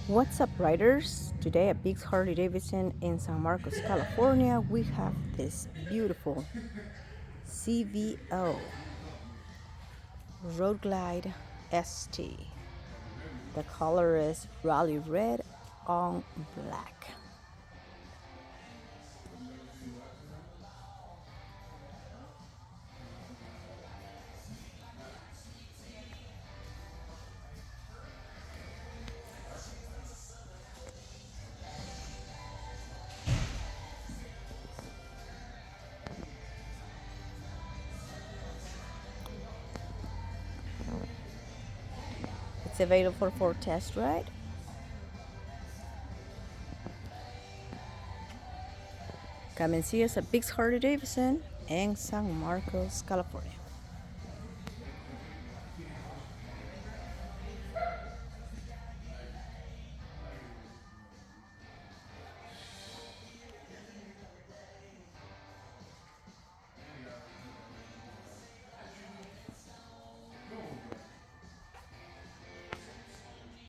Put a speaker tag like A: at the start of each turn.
A: What's up, riders? Today at Biggs Harley Davidson in San Marcos, California, we have this beautiful CVO Road Glide ST. The color is rally red on black. It's available for test ride. Come and see us at Biggs Harley Davidson in San Marcos, California.